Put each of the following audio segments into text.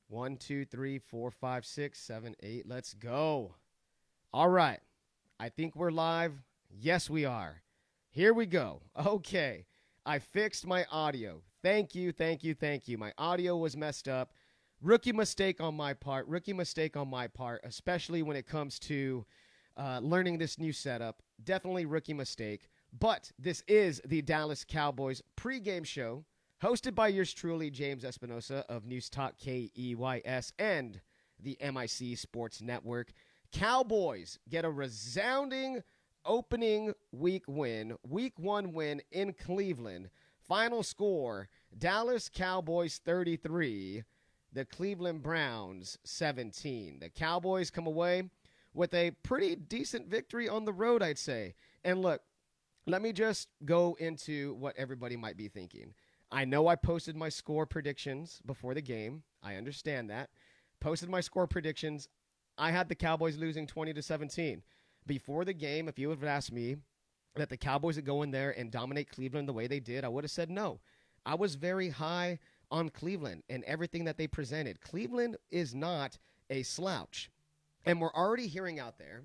One, two, three, four, five, six, seven, eight. Let's go. All right. I think we're live. Yes, we are. Here we go. Okay. I fixed my audio. Thank you, thank you, thank you. My audio was messed up. Rookie mistake on my part. Rookie mistake on my part, especially when it comes to learning this new setup. Definitely rookie mistake. But this is the Dallas Cowboys pregame show, hosted by yours truly, James Espinosa of News Talk KEYS and the MIC Sports Network. Cowboys get a resounding opening week win, week one win in Cleveland. Final score, Dallas Cowboys 33, the Cleveland Browns 17. The Cowboys come away with a pretty decent victory on the road, I'd say. And look, let me just go into what everybody might be thinking. I know I posted my score predictions before the game. I understand that. Posted my score predictions. I had the Cowboys losing 20-17. Before the game, if you would have asked me that the Cowboys would go in there and dominate Cleveland the way they did, I would have said no. I was very high on Cleveland and everything that they presented. Cleveland is not a slouch. And we're already hearing out there,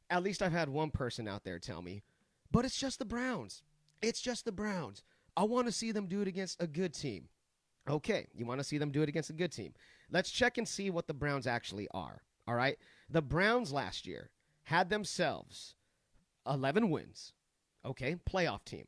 at least I've had one person out there tell me, but it's just the Browns. It's just the Browns. I want to see them do it against a good team. Okay, you want to see them do it against a good team. Let's check and see what the Browns actually are. All right? The Browns last year had themselves 11 wins. Okay, playoff team.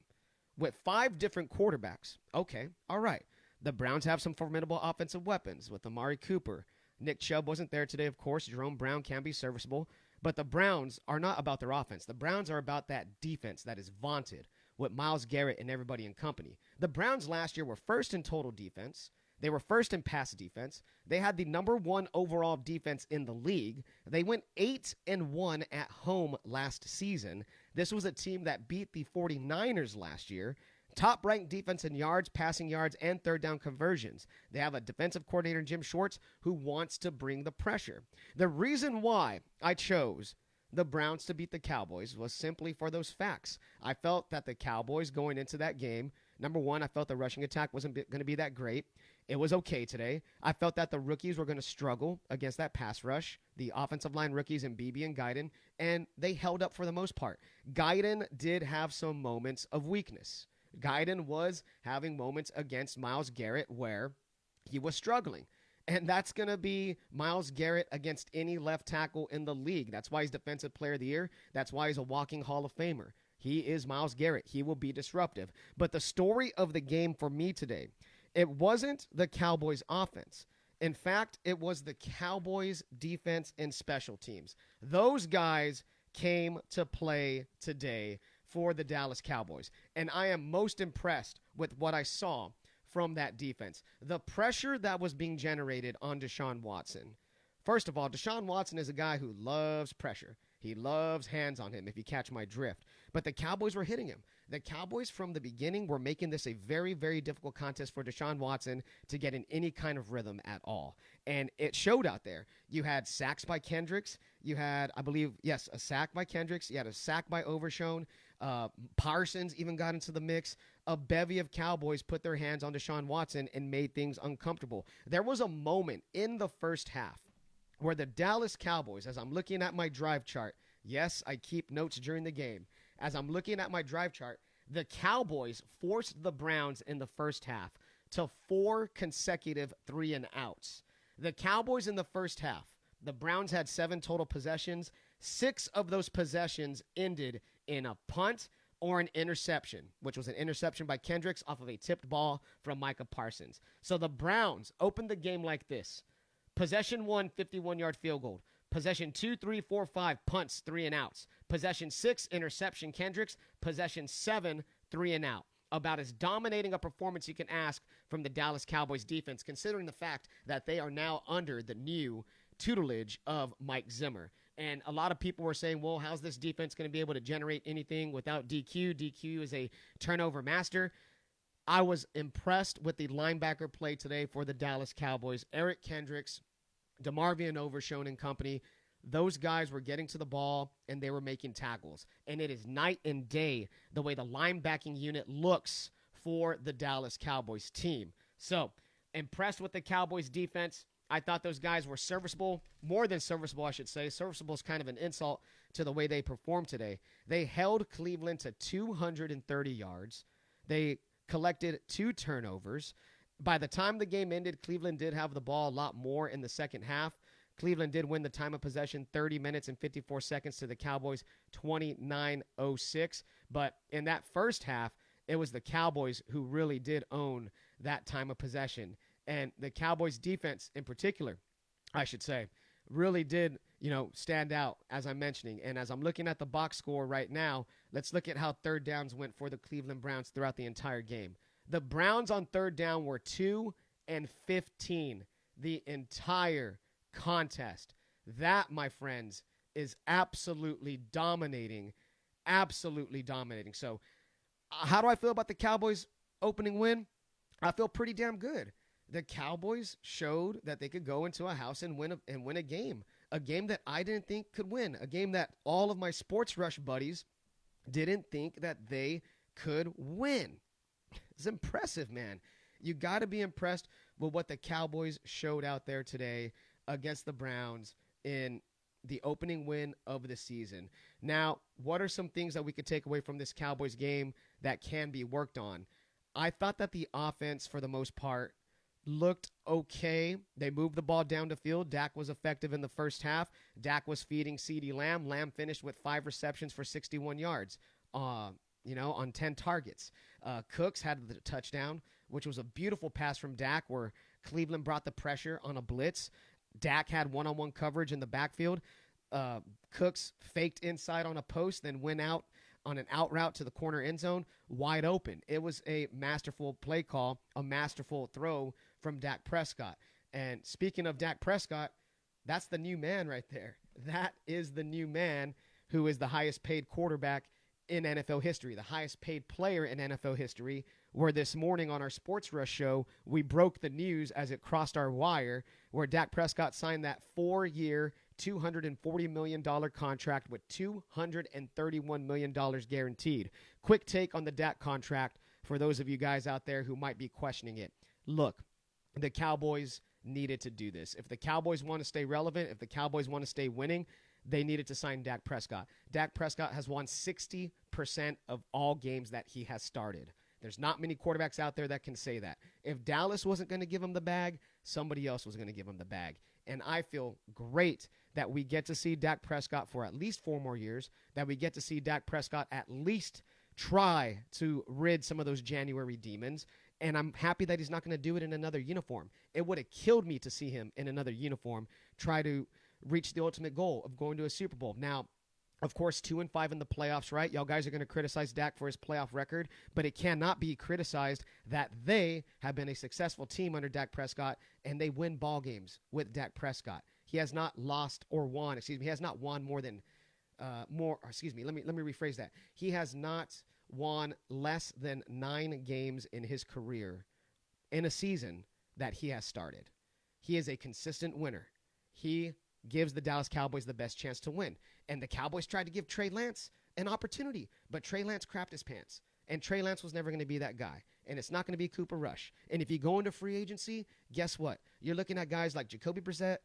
With 5 different quarterbacks. Okay, all right. The Browns have some formidable offensive weapons with Amari Cooper. Nick Chubb wasn't there today, of course. Jerome Brown can be serviceable. But the Browns are not about their offense. The Browns are about that defense that is vaunted with Myles Garrett and everybody in company. The Browns last year were first in total defense. They were first in pass defense. They had the number 1 overall defense in the league. They went 8-1 at home last season. This was a team that beat the 49ers last year. Top-ranked defense in yards, passing yards, and third down conversions. They have a defensive coordinator, Jim Schwartz, who wants to bring the pressure. The reason why I chose the Browns to beat the Cowboys was simply for those facts. I felt that the Cowboys going into that game, number one, I felt the rushing attack wasn't going to be that great. It was okay today. I felt that the rookies were going to struggle against that pass rush, the offensive line rookies in Beebe and Guyton, and they held up for the most part. Guyton did have some moments of weakness. Guyton was having moments against Myles Garrett where he was struggling. And that's going to be Myles Garrett against any left tackle in the league. That's why he's Defensive Player of the Year. That's why he's a walking Hall of Famer. He is Myles Garrett. He will be disruptive. But the story of the game for me today, it wasn't the Cowboys offense. In fact, it was the Cowboys defense and special teams. Those guys came to play today for the Dallas Cowboys. And I am most impressed with what I saw from that defense. The pressure that was being generated on Deshaun Watson. First of all, Deshaun Watson is a guy who loves pressure. He loves hands on him, if you catch my drift. But the Cowboys were hitting him. The Cowboys from the beginning were making this a very, very difficult contest for Deshaun Watson to get in any kind of rhythm at all. And it showed out there. You had sacks by Kendricks. You had, I believe, yes, a sack by Kendricks. You had a sack by Overshown. Parsons even got into the mix. A bevy of Cowboys put their hands on Deshaun Watson and made things uncomfortable. There was a moment in the first half where the Dallas Cowboys, as I'm looking at my drive chart, yes, I keep notes during the game. As I'm looking at my drive chart, the Cowboys forced the Browns in the first half to 4 consecutive 3-and-outs. The Cowboys in the first half, the Browns had 7 total possessions. 6 of those possessions ended in a punt or an interception, which was an interception by Kendricks off of a tipped ball from Micah Parsons. So the Browns opened the game like this. Possession 1, 51-yard field goal. Possession 2, 3, 4, 5, punts, 3-and-outs. Possession 6, interception Kendricks. Possession 7, 3-and-out. About as dominating a performance you can ask from the Dallas Cowboys defense, considering the fact that they are now under the new tutelage of Mike Zimmer. And a lot of people were saying, well, how's this defense going to be able to generate anything without DQ? DQ is a turnover master. I was impressed with the linebacker play today for the Dallas Cowboys. Eric Kendricks, DeMarvion Overshown and company, those guys were getting to the ball and they were making tackles. And it is night and day the way the linebacking unit looks for the Dallas Cowboys team. So Impressed with the Cowboys defense. I thought those guys were serviceable, more than serviceable, I should say. Serviceable is kind of an insult to the way they performed today. They held Cleveland to 230 yards. They collected 2 turnovers. By the time the game ended, Cleveland did have the ball a lot more in the second half. Cleveland did win the time of possession 30 minutes and 54 seconds to the Cowboys 29:06. But in that first half, it was the Cowboys who really did own that time of possession. And the Cowboys defense in particular, I should say, really did, stand out, as I'm mentioning. And as I'm looking at the box score right now, let's look at how third downs went for the Cleveland Browns throughout the entire game. The Browns on third down were 2 and 15 the entire contest. That, my friends, is absolutely dominating. Absolutely dominating. So how do I feel about the Cowboys opening win? I feel pretty damn good. The Cowboys showed that they could go into a house and win a game that I didn't think could win, a game that all of my Sports Rush buddies didn't think that they could win. It's impressive, man. You got to be impressed with what the Cowboys showed out there today against the Browns in the opening win of the season. Now, what are some things that we could take away from this Cowboys game that can be worked on? I thought that the offense, for the most part, looked okay. They moved the ball down the field. Dak was effective in the first half. Dak was feeding CeeDee Lamb. Lamb finished with 5 receptions for 61 yards, on 10 targets. Cooks had the touchdown, which was a beautiful pass from Dak where Cleveland brought the pressure on a blitz. Dak had one-on-one coverage in the backfield. Cooks faked inside on a post, then went out on an out route to the corner end zone, wide open. It was a masterful play call, a masterful throw from Dak Prescott. And speaking of Dak Prescott, that's the new man right there. That is the new man who is the highest paid quarterback in NFL history, the highest paid player in NFL history, where this morning on our Sports Rush show, we broke the news as it crossed our wire, where Dak Prescott signed that 4-year, $240 million contract with $231 million guaranteed. Quick take on the Dak contract for those of you guys out there who might be questioning it. Look, the Cowboys needed to do this. If the Cowboys want to stay relevant, if the Cowboys want to stay winning, they needed to sign Dak Prescott. Dak Prescott has won 60% of all games that he has started. There's not many quarterbacks out there that can say that. If Dallas wasn't going to give him the bag, somebody else was going to give him the bag. And I feel great that we get to see Dak Prescott for at least 4 more years, that we get to see Dak Prescott at least try to rid some of those January demons. And I'm happy that he's not going to do it in another uniform. It would have killed me to see him in another uniform try to reach the ultimate goal of going to a Super Bowl. Now, of course, 2-5 in the playoffs, right? Y'all guys are going to criticize Dak for his playoff record, but it cannot be criticized that they have been a successful team under Dak Prescott, and they win ball games with Dak Prescott. He has not lost or won. He has not won let me rephrase that. He has not won less than 9 games in his career in a season that he has started. He is a consistent winner. He gives the Dallas Cowboys the best chance to win. And the Cowboys tried to give Trey Lance an opportunity, but Trey Lance crapped his pants. And Trey Lance was never going to be that guy. And it's not going to be Cooper Rush. And if you go into free agency, guess what? You're looking at guys like Jacoby Brissett,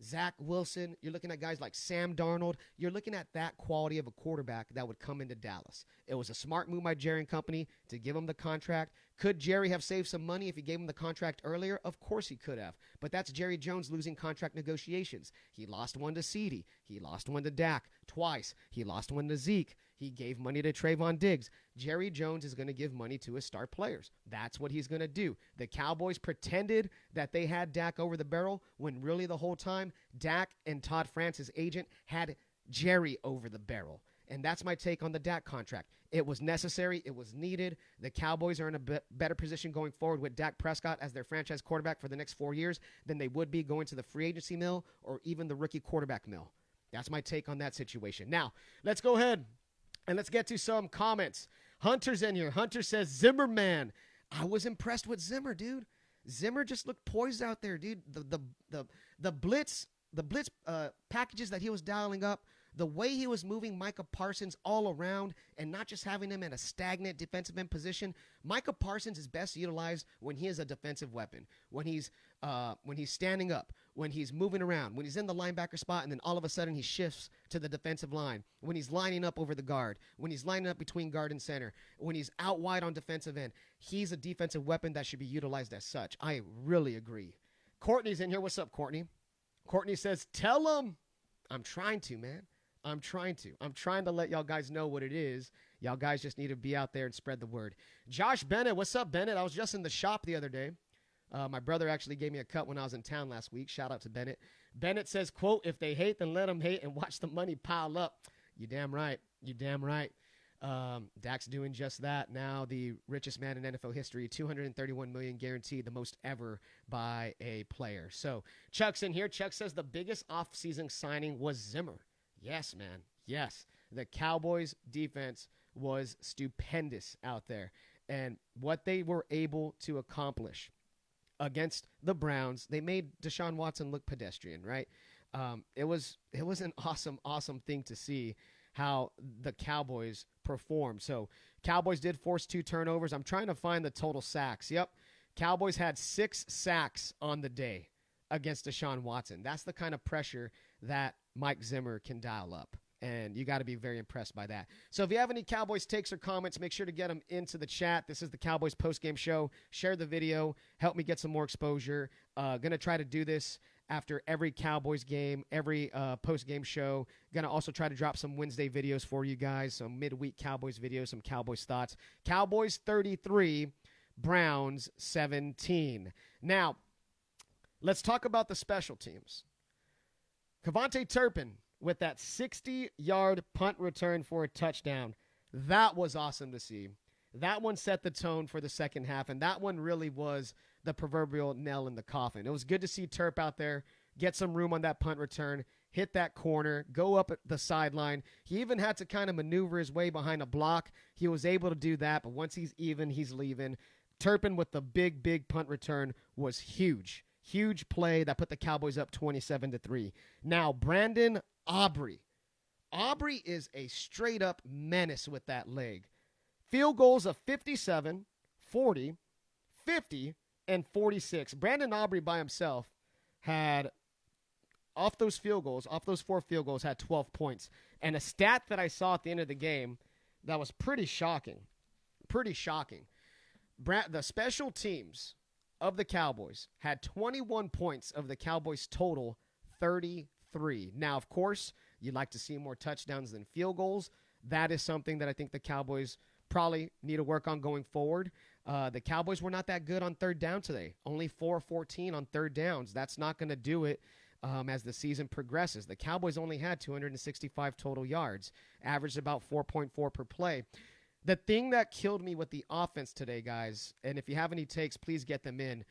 Zach Wilson. You're looking at guys like Sam Darnold. You're looking at that quality of a quarterback that would come into Dallas. It was a smart move by Jerry and company to give him the contract. Could Jerry have saved some money if he gave him the contract earlier? Of course he could have. But that's Jerry Jones losing contract negotiations. He lost one to CeeDee. He lost one to Dak twice. He lost one to Zeke. He gave money to Trayvon Diggs. Jerry Jones is going to give money to his star players. That's what he's going to do. The Cowboys pretended that they had Dak over the barrel when really the whole time Dak and Todd France's agent had Jerry over the barrel. And that's my take on the Dak contract. It was necessary. It was needed. The Cowboys are in a better position going forward with Dak Prescott as their franchise quarterback for the next 4 years than they would be going to the free agency mill or even the rookie quarterback mill. That's my take on that situation. Now, let's go ahead and let's get to some comments. Hunter's in here. Hunter says, Zimmerman. I was impressed with Zimmer, dude. Zimmer just looked poised out there, dude. The blitz packages that he was dialing up, The way he was moving Micah Parsons all around and not just having him in a stagnant defensive end position. Micah Parsons is best utilized when he is a defensive weapon, when he's standing up, when he's moving around, when he's in the linebacker spot, and then all of a sudden he shifts to the defensive line, when he's lining up over the guard, when he's lining up between guard and center, when he's out wide on defensive end. He's a defensive weapon that should be utilized as such. I really agree. Courtney's in here. What's up, Courtney? Courtney says, tell him. I'm trying to, man. I'm trying to let y'all guys know what it is. Y'all guys just need to be out there and spread the word. Josh Bennett, what's up, Bennett? I was just in the shop the other day. My brother actually gave me a cut when I was in town last week. Shout out to Bennett. Bennett says, quote, if they hate, then let them hate and watch the money pile up. You damn right. You damn right. Dak's doing just that. Now the richest man in NFL history, $231 million guaranteed, the most ever by a player. So Chuck's in here. Chuck says the biggest offseason signing was Zimmer. Yes, man. Yes. The Cowboys defense was stupendous out there. And what they were able to accomplish against the Browns, they made Deshaun Watson look pedestrian, right? It was an awesome thing to see how the Cowboys performed. So Cowboys did force 2 turnovers. I'm trying to find the total sacks. Yep. Cowboys had 6 sacks on the day against Deshaun Watson. That's the kind of pressure that Mike Zimmer can dial up. And you got to be very impressed by that. So if you have any Cowboys takes or comments, make sure to get them into the chat. This is the Cowboys postgame show. Share the video. Help me get some more exposure. Going to try to do this after every Cowboys game, every postgame show. Going to also try to drop some Wednesday videos for you guys, some midweek Cowboys videos, some Cowboys thoughts. Cowboys 33, Browns 17. Now, let's talk about the special teams. Kevontae Turpin with that 60-yard punt return for a touchdown. That was awesome to see. That one set the tone for the second half, and that one really was the proverbial nail in the coffin. It was good to see Turp out there, get some room on that punt return, hit that corner, go up at the sideline. He even had to kind of maneuver his way behind a block. He was able to do that, but once he's even, he's leaving. Turpin with the big punt return was huge. Huge play that put the Cowboys up 27-3. Now, Brandon Aubrey. Aubrey is a straight-up menace with that leg. Field goals of 57, 40, 50, and 46. Brandon Aubrey by himself had, off those 4 field goals, had 12 points. And a stat that I saw at the end of the game that was pretty shocking. The special teams of the Cowboys had 21 points of the Cowboys' total 33. Now, of course, you'd like to see more touchdowns than field goals. That is something that I think the Cowboys probably need to work on going forward. The Cowboys were not that good on third down today. Only 4-14 on third downs. That's not going to do it as the season progresses. The Cowboys only had 265 total yards, averaged about 4.4 per play. The thing that killed me with the offense today, guys, and if you have any takes, please get them in.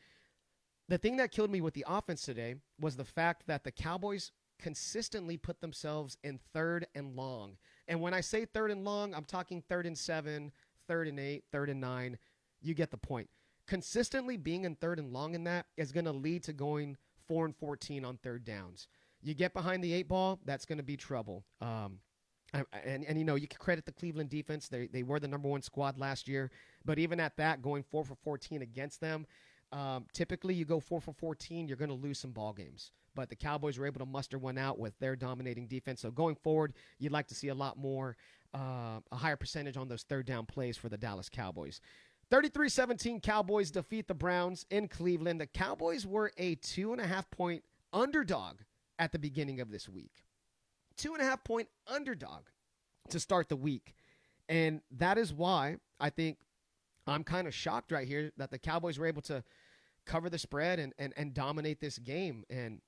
The thing that killed me with the offense today was the fact that the Cowboys consistently put themselves in 3rd and long. And when I say 3rd and long, I'm talking 3rd and 7, 3rd and 8, 3rd and 9. You get the point. Consistently being in 3rd and long in that is going to lead to going 4 and 14 on third downs. You get behind the 8 ball, that's going to be trouble. And you know, you can credit the Cleveland defense. They were the number 1 squad last year. But even at that, going 4 for 14 against them, typically you go 4 for 14, you're going to lose some ball games. But the Cowboys were able to muster one out with their dominating defense. So going forward, you'd like to see a lot more, a higher percentage on those third down plays for the Dallas Cowboys. 33-17 Cowboys defeat the Browns in Cleveland. The Cowboys were a 2.5-point underdog at the beginning of this week. 2.5-point underdog to start the week. And that is why I think I'm kind of shocked right here that the Cowboys were able to cover the spread and dominate this game. And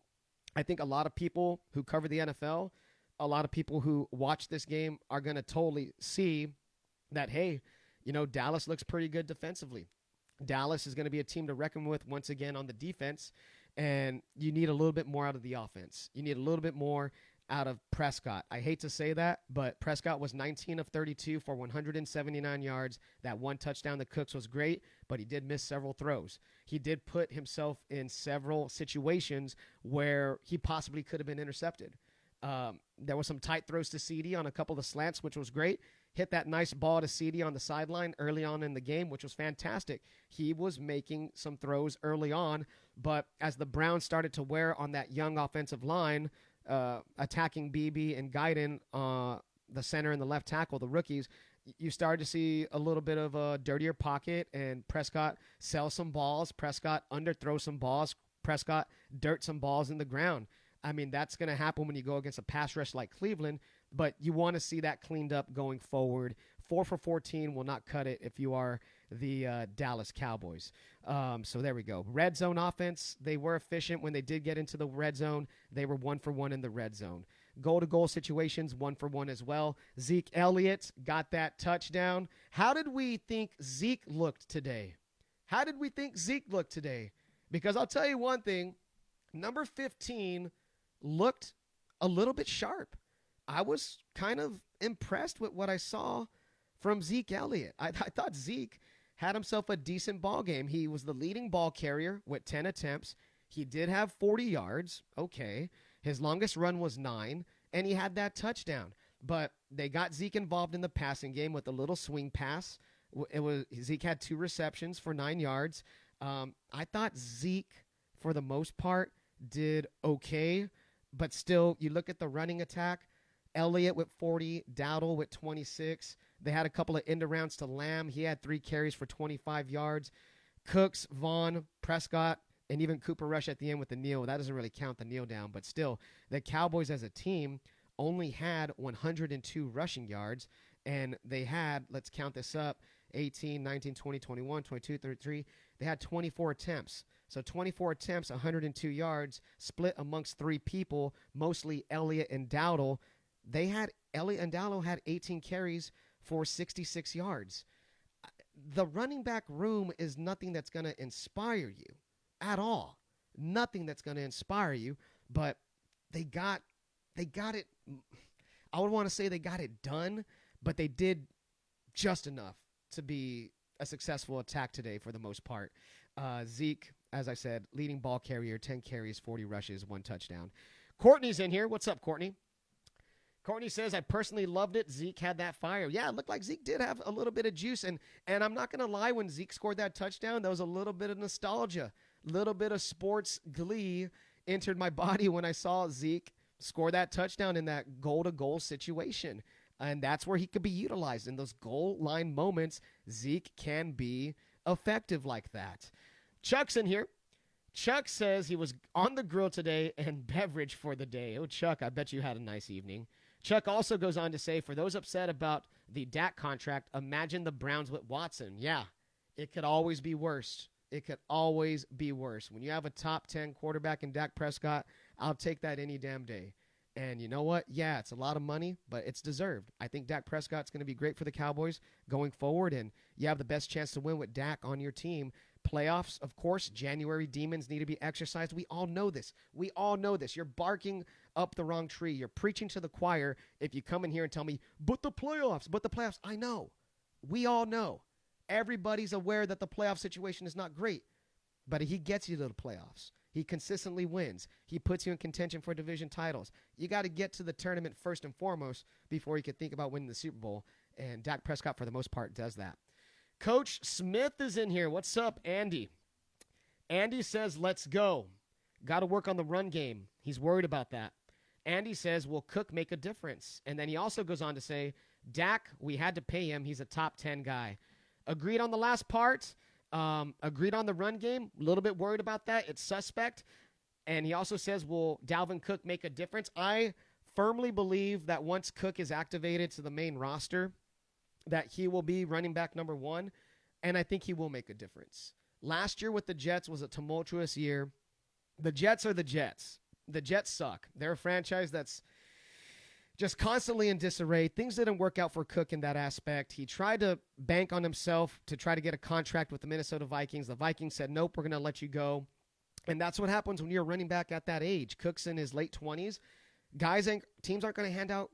I think a lot of people who cover the NFL, a lot of people who watch this game are going to totally see that, hey, you know, Dallas looks pretty good defensively. Dallas is going to be a team to reckon with once again on the defense, and you need a little bit more out of the offense. You need a little bit more out of Prescott. I hate to say that, but Prescott was 19 of 32 for 179 yards. That one touchdown to Cooks was great, but he did miss several throws. He did put himself in several situations where he possibly could have been intercepted. There was some tight throws to CD on a couple of slants, which was great. Hit that nice ball to CD on the sideline early on in the game, which was fantastic. He was making some throws early on, but as the Browns started to wear on that young offensive line, attacking BB and Guyton, the center and the left tackle, the rookies, you started to see a little bit of a dirtier pocket, and Prescott sell some balls, Prescott underthrow some balls, Prescott dirt some balls in the ground. I mean, that's going to happen when you go against a pass rush like Cleveland, but you want to see that cleaned up going forward. 4 for 14 will not cut it if you are the Dallas Cowboys. So there we go. Red zone offense, they were efficient when they did get into the red zone. They were 1 for 1 in the red zone. Goal-to-goal situations, 1 for 1 as well. Zeke Elliott got that touchdown. How did we think Zeke looked today? Because I'll tell you one thing, number 15 looked a little bit sharp. I was kind of impressed with what I saw from Zeke Elliott. I thought Zeke had himself a decent ball game. He was the leading ball carrier with 10 attempts. He did have 40 yards. Okay. His longest run was 9, and he had that touchdown. But they got Zeke involved in the passing game with a little swing pass. Zeke had 2 receptions for 9 yards. I thought Zeke, for the most part, did okay. But still, you look at the running attack, Elliott with 40, Dowdle with 26. They had a couple of end arounds to Lamb. He had 3 carries for 25 yards. Cooks, Vaughn, Prescott, and even Cooper Rush at the end with the kneel. That doesn't really count the kneel down, but still, the Cowboys as a team only had 102 rushing yards, and they had, let's count this up, 18, 19, 20, 21, 22, 33. They had 24 attempts. So 24 attempts, 102 yards, split amongst 3 people, mostly Elliott and Dowdle. Elliott and Dowdle had 18 carries for 66 yards. The running back room is nothing that's going to inspire you at all. Nothing that's going to inspire you, but they got it. I would want to say they got it done, but they did just enough to be a successful attack today for the most part. Zeke, as I said, leading ball carrier, 10 carries, 40 rushes, 1 touchdown. Courtney's in here. What's up, Courtney? Courtney says, I personally loved it. Zeke had that fire. Yeah, it looked like Zeke did have a little bit of juice. And I'm not going to lie, when Zeke scored that touchdown, there was a little bit of nostalgia, a little bit of sports glee entered my body when I saw Zeke score that touchdown in that goal-to-goal situation. And that's where he could be utilized. In those goal line moments, Zeke can be effective like that. Chuck's in here. Chuck says he was on the grill today and beverage for the day. Oh, Chuck, I bet you had a nice evening. Chuck also goes on to say, for those upset about the Dak contract, imagine the Browns with Watson. Yeah, it could always be worse. It could always be worse. When you have a top 10 quarterback in Dak Prescott, I'll take that any damn day. And you know what? Yeah, it's a lot of money, but it's deserved. I think Dak Prescott's going to be great for the Cowboys going forward, and you have the best chance to win with Dak on your team. Playoffs, of course, January demons need to be exercised. We all know this. You're barking up the wrong tree. You're preaching to the choir if you come in here and tell me, but the playoffs. I know. We all know. Everybody's aware that the playoff situation is not great, but he gets you to the playoffs. He consistently wins. He puts you in contention for division titles. You got to get to the tournament first and foremost before you can think about winning the Super Bowl, and Dak Prescott, for the most part, does that. Coach Smith is in here. What's up, Andy? Andy says, let's go. Got to work on the run game. He's worried about that. Andy says, will Cook make a difference? And then he also goes on to say, Dak, we had to pay him. He's a top 10 guy. Agreed on the last part. Agreed on the run game. A little bit worried about that. It's suspect. And he also says, will Dalvin Cook make a difference? I firmly believe that once Cook is activated to the main roster, that he will be running back number 1, and I think he will make a difference. Last year with the Jets was a tumultuous year. The Jets are the Jets. The Jets suck. They're a franchise that's just constantly in disarray. Things didn't work out for Cook in that aspect. He tried to bank on himself to try to get a contract with the Minnesota Vikings. The Vikings said, nope, we're going to let you go. And that's what happens when you're running back at that age. Cook's in his late 20s. Teams aren't going to hand out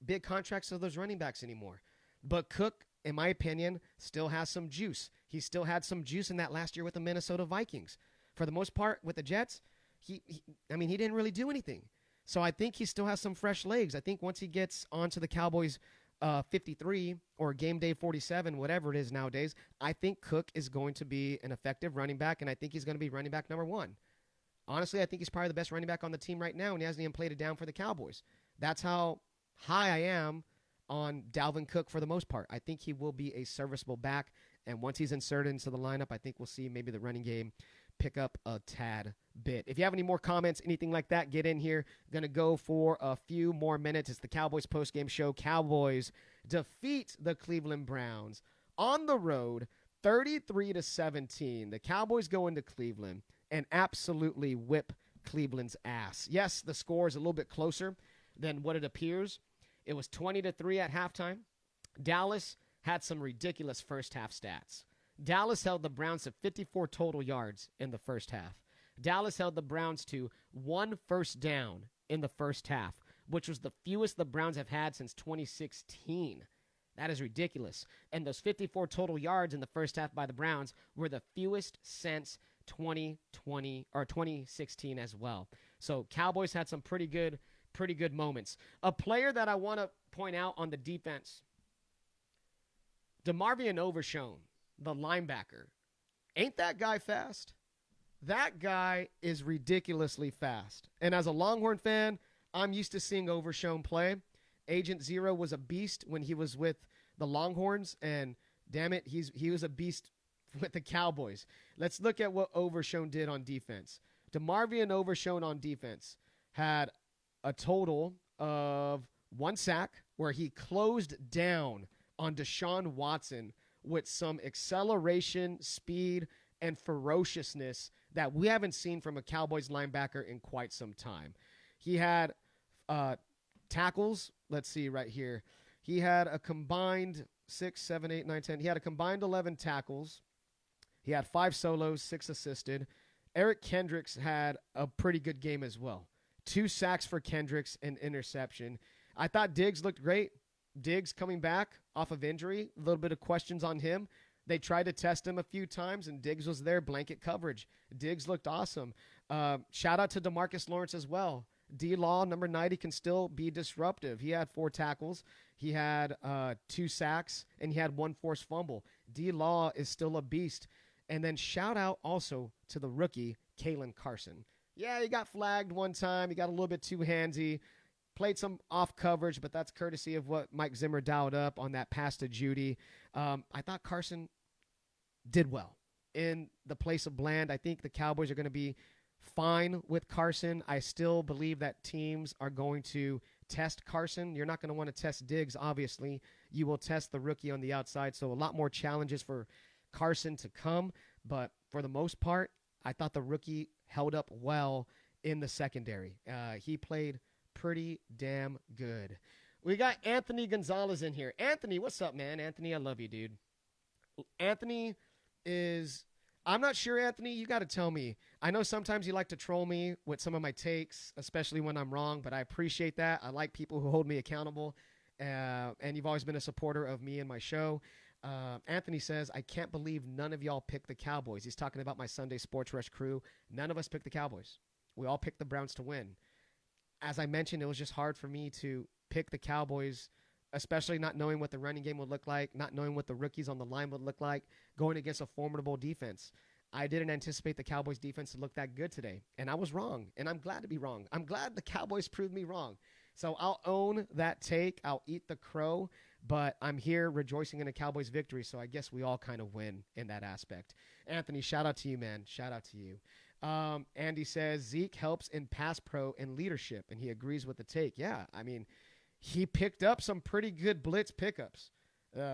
big contracts to those running backs anymore. But Cook, in my opinion, still has some juice. He still had some juice in that last year with the Minnesota Vikings. For the most part, with the Jets, he didn't really do anything. So I think he still has some fresh legs. I think once he gets onto the Cowboys 53 or game day 47, whatever it is nowadays, I think Cook is going to be an effective running back, and I think he's going to be running back number 1. Honestly, I think he's probably the best running back on the team right now, and he hasn't even played it down for the Cowboys. That's how high I am on Dalvin Cook for the most part. I think he will be a serviceable back, and once he's inserted into the lineup, I think we'll see maybe the running game pick up a tad bit. If you have any more comments, anything like that, get in here. Going to go for a few more minutes. It's the Cowboys postgame show. Cowboys defeat the Cleveland Browns on the road 33-17. The Cowboys go into Cleveland and absolutely whip Cleveland's ass. Yes, the score is a little bit closer than what it appears. It was 20-3 at halftime. Dallas had some ridiculous first half stats. Dallas held the Browns to 54 total yards in the first half. Dallas held the Browns to 1 first down in the first half, which was the fewest the Browns have had since 2016. That is ridiculous. And those 54 total yards in the first half by the Browns were the fewest since 2020 or 2016 as well. So Cowboys had some pretty good moments. A player that I want to point out on the defense, DeMarvion Overshown, the linebacker. Ain't that guy fast? That guy is ridiculously fast. And as a Longhorn fan, I'm used to seeing Overshown play. Agent Zero was a beast when he was with the Longhorns, and damn it, he was a beast with the Cowboys. Let's look at what Overshown did on defense. DeMarvion Overshown on defense had a total of 1 sack where he closed down on Deshaun Watson with some acceleration, speed, and ferociousness that we haven't seen from a Cowboys linebacker in quite some time. He had tackles. Let's see right here. He had a combined 6, 7, 8, 9, 10. He had a combined 11 tackles. He had 5 solos, 6 assisted. Eric Kendricks had a pretty good game as well. 2 sacks for Kendricks, and interception. I thought Diggs looked great. Diggs coming back off of injury, a little bit of questions on him. They tried to test him a few times, and Diggs was there, blanket coverage. Diggs looked awesome. Shout out to DeMarcus Lawrence as well. D-Law, number 90, can still be disruptive. He had 4 tackles. He had 2 sacks, and he had 1 forced fumble. D-Law is still a beast. And then shout out also to the rookie, Kalen Carson. Yeah, he got flagged one time. He got a little bit too handsy. Played some off coverage, but that's courtesy of what Mike Zimmer dialed up on that pass to Judy. I thought Carson did well in the place of Bland. I think the Cowboys are going to be fine with Carson. I still believe that teams are going to test Carson. You're not going to want to test Diggs, obviously. You will test the rookie on the outside, so a lot more challenges for Carson to come. But for the most part, I thought the rookie held up well in the secondary. He played pretty damn good. We got Anthony Gonzalez in here. Anthony, what's up, man? Anthony, I love you, dude. Anthony is, I'm not sure, Anthony, you got to tell me. I know sometimes you like to troll me with some of my takes, especially when I'm wrong, but I appreciate that. I like people who hold me accountable, and you've always been a supporter of me and my show. Anthony says, I can't believe none of y'all picked the Cowboys. He's talking about my Sunday Sports Rush crew. None of us picked the Cowboys. We all picked the Browns to win. As I mentioned, it was just hard for me to pick the Cowboys, especially not knowing what the running game would look like, not knowing what the rookies on the line would look like, going against a formidable defense. I didn't anticipate the Cowboys defense to look that good today, and I was wrong, and I'm glad to be wrong. I'm glad the Cowboys proved me wrong. So I'll own that take. I'll eat the crow, but I'm here rejoicing in a Cowboys victory, so I guess we all kind of win in that aspect. Anthony, shout out to you, man. Shout out to you. Andy says, Zeke helps in pass pro and leadership, and he agrees with the take. Yeah, I mean, he picked up some pretty good blitz pickups.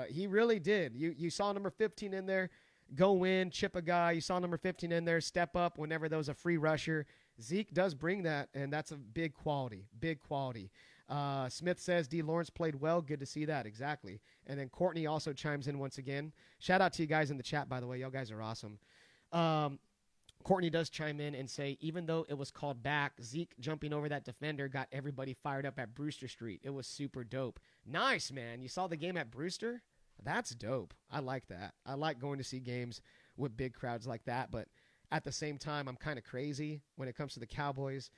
He really did. You saw number 15 in there, go in, chip a guy. You saw number 15 in there, step up whenever there was a free rusher. Zeke does bring that, and that's a big quality, big quality. Smith says, D. Lawrence played well. Good to see that. Exactly. And then Courtney also chimes in once again. Shout out to you guys in the chat, by the way. Y'all guys are awesome. Courtney does chime in and say, even though it was called back, Zeke jumping over that defender got everybody fired up at Brewster Street. It was super dope. Nice, man. You saw the game at Brewster? That's dope. I like that. I like going to see games with big crowds like that, but at the same time, I'm kind of crazy when it comes to the Cowboys.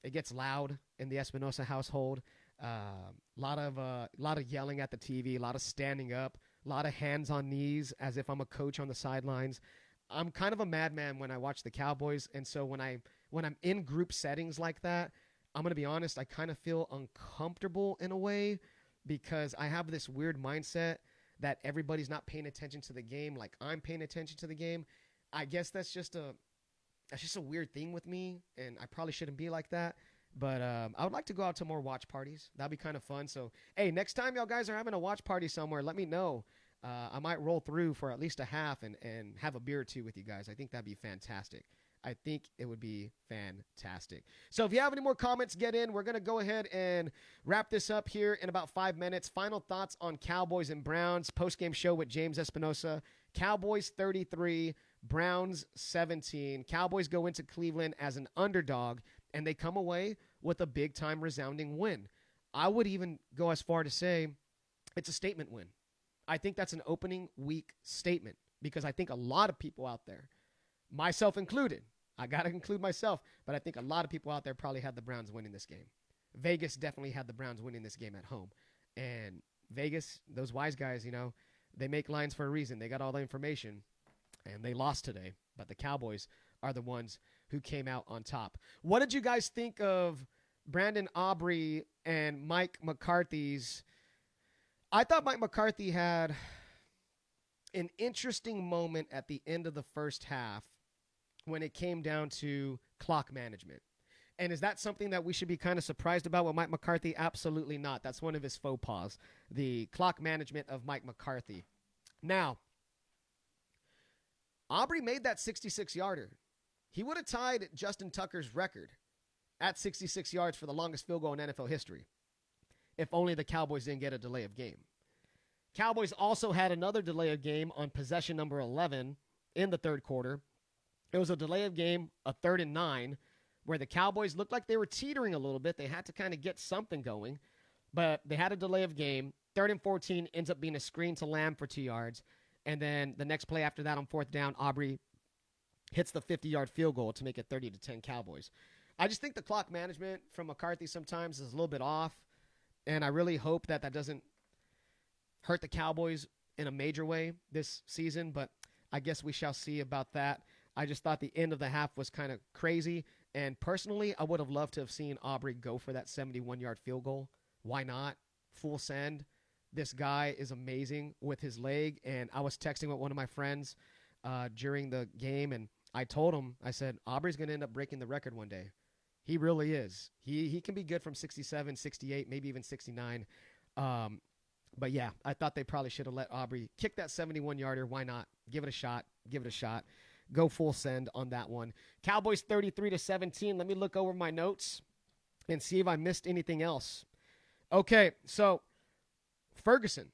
It gets loud in the Espinosa household. A lot of yelling at the TV, a lot of standing up, a lot of hands on knees as if I'm a coach on the sidelines. I'm kind of a madman when I watch the Cowboys, and so when I'm in group settings like that, I'm going to be honest, I kind of feel uncomfortable in a way because I have this weird mindset that everybody's not paying attention to the game like I'm paying attention to the game. I guess that's just a weird thing with me, and I probably shouldn't be like that. But I would like to go out to more watch parties. That'd be kind of fun. So, hey, next time y'all guys are having a watch party somewhere, let me know. I might roll through for at least a half and have a beer or two with you guys. I think that'd be fantastic. I think it would be fantastic. So if you have any more comments, get in. We're going to go ahead and wrap this up here in about 5 minutes. Final thoughts on Cowboys and Browns. Post-game show with James Espinosa. Cowboys 33, Browns 17. Cowboys go into Cleveland as an underdog, and they come away with a big-time resounding win. I would even go as far to say it's a statement win. I think that's an opening week statement because I think a lot of people out there, myself included, I got to include myself, but I think a lot of people out there probably had the Browns winning this game. Vegas definitely had the Browns winning this game at home. And Vegas, those wise guys, they make lines for a reason. They got all the information, and they lost today. But the Cowboys are the ones who came out on top. What did you guys think of Brandon Aubrey and Mike McCarthy's? I thought Mike McCarthy had an interesting moment at the end of the first half when it came down to clock management. And is that something that we should be kind of surprised about with Mike McCarthy? Absolutely not. That's one of his faux pas, the clock management of Mike McCarthy. Now, Aubrey made that 66-yarder. He would have tied Justin Tucker's record at 66 yards for the longest field goal in NFL history, if only the Cowboys didn't get a delay of game. Cowboys also had another delay of game on possession number 11 in the third quarter. It was a delay of game, a 3rd and 9, where the Cowboys looked like they were teetering a little bit. They had to kind of get something going, but they had a delay of game. 3rd and 14 ends up being a screen to Lamb for 2 yards. And then the next play after that on 4th down, Aubrey hits the 50-yard field goal to make it 30-10 Cowboys. I just think the clock management from McCarthy sometimes is a little bit off, and I really hope that doesn't hurt the Cowboys in a major way this season, but I guess we shall see about that. I just thought the end of the half was kind of crazy, and personally, I would have loved to have seen Aubrey go for that 71-yard field goal. Why not? Full send. This guy is amazing with his leg, and I was texting with one of my friends during the game, and I told him, I said, Aubrey's going to end up breaking the record one day. He really is. He can be good from 67, 68, maybe even 69. But yeah, I thought they probably should have let Aubrey kick that 71-yarder. Why not? Give it a shot. Go full send on that one. Cowboys 33-17. Let me look over my notes and see if I missed anything else. Okay, so Ferguson,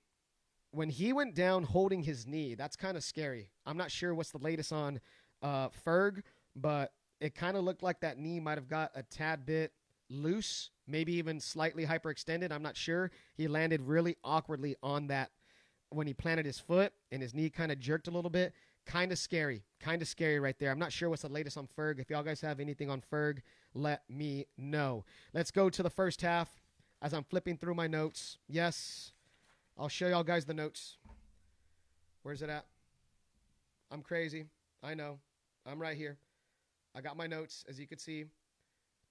when he went down holding his knee, that's kind of scary. I'm not sure what's the latest on Ferg, but it kind of looked like that knee might have got a tad bit loose, maybe even slightly hyperextended. I'm not sure. He landed really awkwardly on that when he planted his foot, and his knee kind of jerked a little bit. Kind of scary right there. I'm not sure what's the latest on Ferg. If y'all guys have anything on Ferg, let me know. Let's go to the first half as I'm flipping through my notes. Yes, I'll show y'all guys the notes. Where's it at? I'm crazy. I know. I'm right here. I got my notes, as you can see.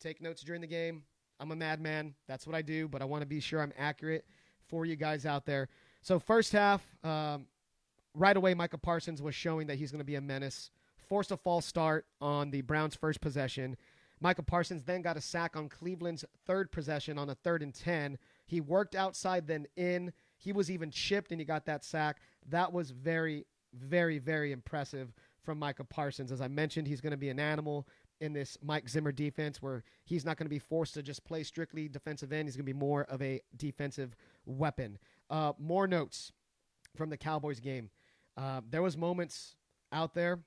Take notes during the game. I'm a madman. That's what I do, but I want to be sure I'm accurate for you guys out there. So first half, right away, Micah Parsons was showing that he's going to be a menace. Forced a false start on the Browns' first possession. Micah Parsons then got a sack on Cleveland's third possession on a 3rd and 10. He worked outside, then in. He was even chipped, and he got that sack. That was very, very, very impressive from Micah Parsons. As I mentioned, he's going to be an animal in this Mike Zimmer defense where he's not going to be forced to just play strictly defensive end. He's going to be more of a defensive weapon. More notes from the Cowboys game. There was moments out there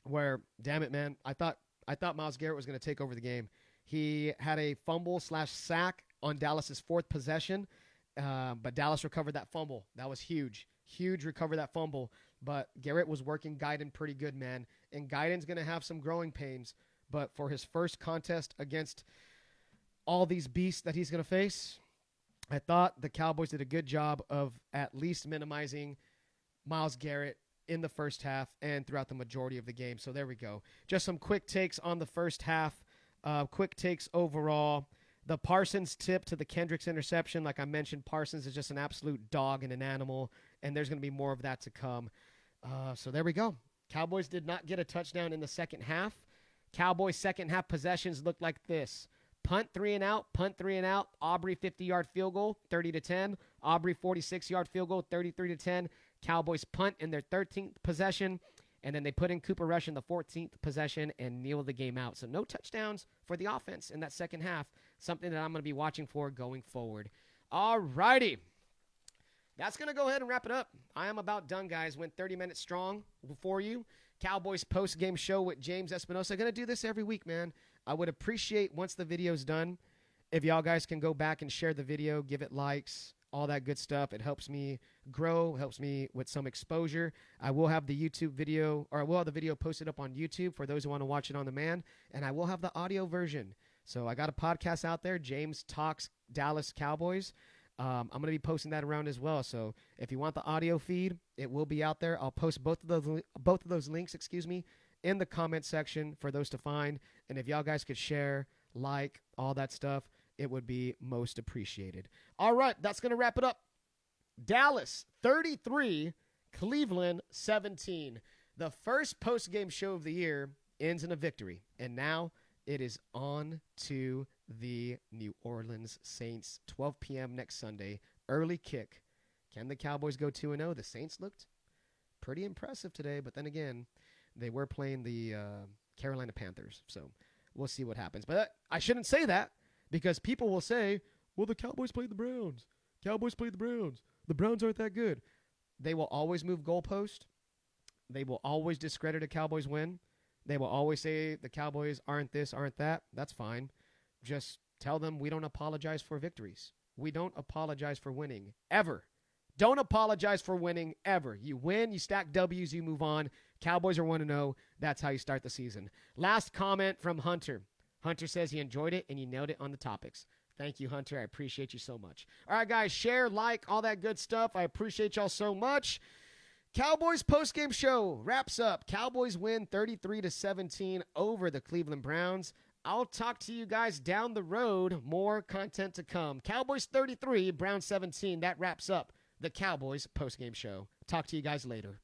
where, damn it, man, I thought Myles Garrett was going to take over the game. He had a fumble/sack on Dallas's 4th possession, but Dallas recovered that fumble. That was huge. Huge recover that fumble. But Garrett was working Guyton pretty good, man. And Guyton's going to have some growing pains. but for his first contest against all these beasts that he's going to face, I thought the Cowboys did a good job of at least minimizing Myles Garrett in the first half and throughout the majority of the game. So there we go. Just some quick takes on the first half. Quick takes overall. The Parsons tip to the Kendricks interception. Like I mentioned, Parsons is just an absolute dog and an animal, and there's going to be more of that to come. So there we go. Cowboys did not get a touchdown in the second half. Cowboys' second half possessions looked like this. Punt 3 and out, punt 3 and out. Aubrey 50-yard field goal, 30-10. Aubrey 46-yard field goal, 33-10. Cowboys punt in their 13th possession, and then they put in Cooper Rush in the 14th possession and kneel the game out. So no touchdowns for the offense in that second half, something that I'm going to be watching for going forward. All righty. That's going to go ahead and wrap it up. I am about done, guys. Went 30 minutes strong for you. Cowboys post-game show with James Espinosa. Going to do this every week, man. I would appreciate, once the video's done, if y'all guys can go back and share the video, give it likes, all that good stuff. It helps me grow, helps me with some exposure. I will have the YouTube video, or I will have the video posted up on YouTube for those who want to watch it on demand, and I will have the audio version. So I got a podcast out there, James Talks Dallas Cowboys. I'm going to be posting that around as well. So if you want the audio feed, it will be out there. I'll post both of those links, in the comment section for those to find. And if y'all guys could share, like, all that stuff, it would be most appreciated. All right, that's going to wrap it up. Dallas 33, Cleveland 17. The first post-game show of the year ends in a victory. And now it is on to the New Orleans Saints. 12 p.m. next Sunday. Early kick. Can the Cowboys go 2-0? The Saints looked pretty impressive today. But then again, they were playing the Carolina Panthers. So we'll see what happens. But I shouldn't say that, because people will say, well, the Cowboys played the Browns. Cowboys played the Browns. The Browns aren't that good. They will always move goalpost. They will always discredit a Cowboys win. They will always say the Cowboys aren't this, aren't that. That's fine. Just tell them we don't apologize for victories. We don't apologize for winning, ever. Don't apologize for winning, ever. You win, you stack W's, you move on. Cowboys are 1-0. That's how you start the season. Last comment from Hunter. Hunter says he enjoyed it and you nailed it on the topics. Thank you, Hunter. I appreciate you so much. All right, guys, share, like, all that good stuff. I appreciate y'all so much. Cowboys postgame show wraps up. Cowboys win 33-17 over the Cleveland Browns. I'll talk to you guys down the road. More content to come. Cowboys 33, Browns 17. That wraps up the Cowboys postgame show. Talk to you guys later.